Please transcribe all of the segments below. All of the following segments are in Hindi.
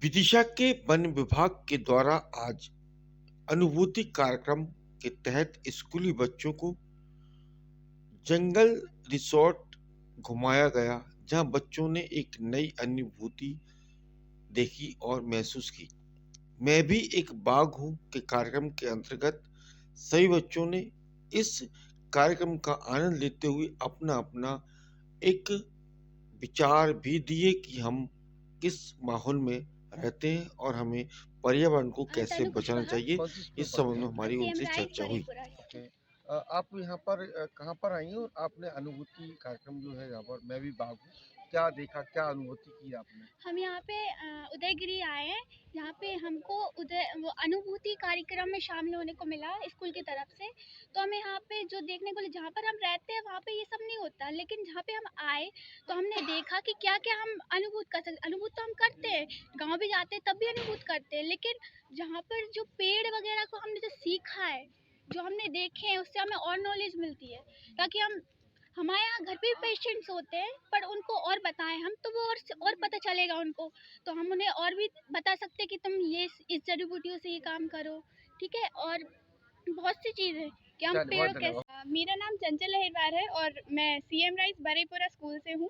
विदिशा के वन विभाग के द्वारा आज अनुभूति कार्यक्रम के तहत स्कूली बच्चों को जंगल रिसोर्ट घुमाया गया, जहां बच्चों ने एक नई अनुभूति देखी और महसूस की। मैं भी एक बाघ हूं के कार्यक्रम के अंतर्गत सभी बच्चों ने इस कार्यक्रम का आनंद लेते हुए अपना अपना एक विचार भी दिए कि हम किस माहौल में रहते हैं और हमें पर्यावरण को कैसे तनु बचाना कुशवाहा। चाहिए। कौन सी स्कूल इस पढ़ते संबंध में हैं? हमारी सीएम उनसे राइस चर्चा हुई। बरेपुरा। ओके। आप यहाँ पर कहाँ पर आई हैं और आपने अनुभूति कार्यक्रम जो है यहाँ पर मैं भी बाघ हूँ, क्या देखा, क्या अनुभूति की आपने? हम यहाँ पे उदयगिरी आए हैं। यहाँ पे हमको वो अनुभूति कार्यक्रम में शामिल होने को मिला स्कूल की तरफ से। तो हमें यहाँ पे जो देखने को जहाँ पर हम रहते हैं वहाँ पे ये सब नहीं होता, लेकिन जहाँ पे हम आए तो हमने देखा कि क्या क्या हम अनुभूत कर सकते। अनुभूत तो हम करते हैं, गाँव भी जाते हैं तब भी अनुभूत करते हैं, लेकिन जहाँ पर जो पेड़ वगैरह को हमने जो सीखा है, जो हमने देखे हैं, उससे हमें और नॉलेज मिलती है, ताकि हमारे यहाँ घर पे भी पेशेंट्स होते हैं, पर उनको और बताएं हम तो वो और पता चलेगा उनको। तो हम उन्हें और भी बता सकते हैं कि तुम ये इस जड़ी बूटियों से ये काम करो, ठीक है। और बहुत सी चीज़ है कि हम चलिए, बहुत पेड़ों धन्यवाद। कैसे। मेरा नाम चंचल अहिरवार है और मैं सीएम राइस बरेपुरा स्कूल से हूँ।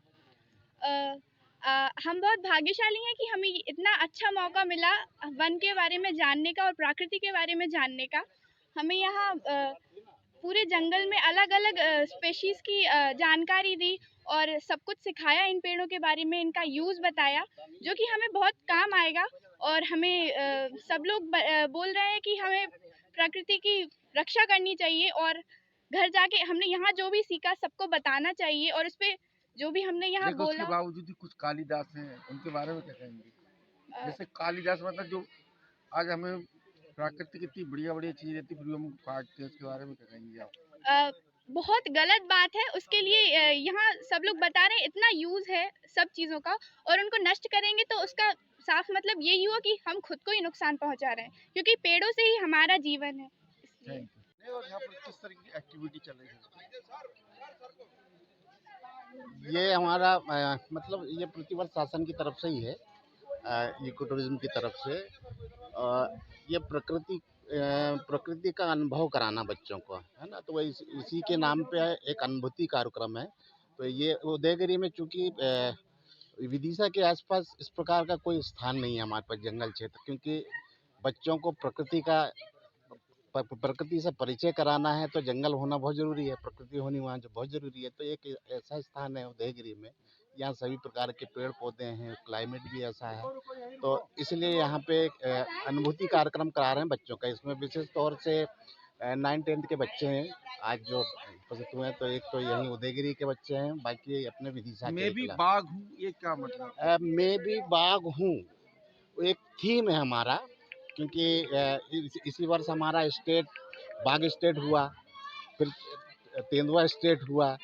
हम बहुत भाग्यशाली हैं कि हमें इतना अच्छा मौका मिला वन के बारे में जानने का और प्रकृति के बारे में जानने का। हमें यहाँ पूरे जंगल में अलग अलग स्पेशीज़ की जानकारी दी और सब कुछ सिखाया इन पेड़ों के बारे में, इनका यूज़ बताया, जो कि हमें बहुत काम आएगा। और हमें सब लोग बोल रहे हैं कि हमें प्रकृति की रक्षा करनी चाहिए और घर जाके हमने यहाँ जो भी सीखा सबको बताना चाहिए, और इस पे जो भी हमने यहाँ देखो, उसके बोला। बावजूद भी कुछ कालिदास हैं, उनके बारे में क्या कहेंगे? अ, जैसे कालिदास मतलब जो आज हमें प्राकृतिक इतनी बढ़िया बढ़िया चीज़ देती फिर भी हम काटते हैं, उसके बारे में क्या कहेंगे आप? अ, बहुत गलत बात है, उसके लिए यहाँ सब लोग बता रहे हैं इतना यूज़ है सब चीज़ों का, और उनको नष्ट करेंगे तो उसका साफ मतलब यही हुआ कि हम खुद को ही नुकसान पहुँचा रहे हैं, क्योंकि पेड़ों से ही हमारा जीवन है, इसलिए। Thank you. और यहाँ पर किस तरह की एक्टिविटी चल रही है? ये हमारा मतलब ये प्रतिवर्ष शासन की तरफ से ही है, इको टूरिज्म की तरफ से। ये प्रकृति का अनुभव कराना बच्चों को, है ना। तो वही इसी के नाम पे एक अनुभूति कार्यक्रम है। तो ये उदयगिरी में चूंकि विदिशा के आसपास इस प्रकार का कोई स्थान नहीं है हमारे पास जंगल क्षेत्र, क्योंकि बच्चों को प्रकृति से परिचय कराना है तो जंगल होना बहुत ज़रूरी है, प्रकृति होनी वहाँ जो बहुत ज़रूरी है। तो एक ऐसा स्थान है उदयगिरी में, यहाँ सभी प्रकार के पेड़ पौधे हैं, क्लाइमेट भी ऐसा है। तो इसलिए यहाँ पे एक अनुभूति कार्यक्रम करा रहे हैं बच्चों का। इसमें विशेष तौर से 9th-10th के बच्चे हैं आज जो उपस्थित हुए हैं। तो एक तो यहीं उदयगिरी के बच्चे हैं, बाकी अपने विदिशा के मैं भी क्लास। बाघ हूँ, ये क्या मतलब? मैं भी बाघ हूँ एक थीम है हमारा, क्योंकि इसी वर्ष हमारा स्टेट बाघ स्टेट हुआ, फिर तेंदुआ स्टेट हुआ,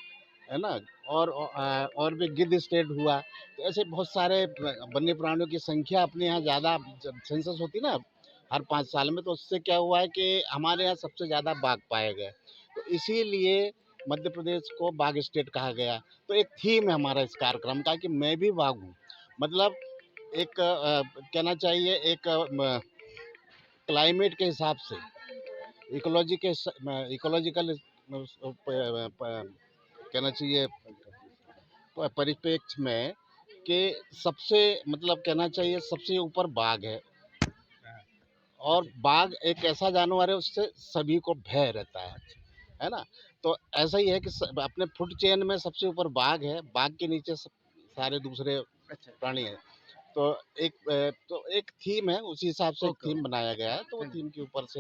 है ना। और भी गिद्ध स्टेट हुआ। तो ऐसे बहुत सारे वन्य प्राणियों की संख्या अपने यहाँ ज़्यादा, जब सेंसस होती ना हर 5 साल में, तो उससे क्या हुआ है कि हमारे यहाँ सबसे ज़्यादा बाघ पाए गए। तो इसीलिए मध्य प्रदेश को बाघ स्टेट कहा गया। तो एक थीम है हमारा इस कार्यक्रम का कि मैं भी बाघ हूँ। मतलब एक कहना चाहिए एक क्लाइमेट के हिसाब से, इकोलॉजिकल कहना चाहिए परिप्रेक्ष्य में, कि सबसे मतलब कहना चाहिए सबसे ऊपर बाघ है। और बाघ एक ऐसा जानवर है, उससे सभी को भय रहता है ना। तो ऐसा ही है कि अपने फूड चेन में सबसे ऊपर बाघ है, बाघ के नीचे सारे दूसरे अच्छा। प्राणी हैं। तो एक थीम है, उसी हिसाब से एक ओके, थीम बनाया गया है। तो वो थैंक यू। थीम के ऊपर से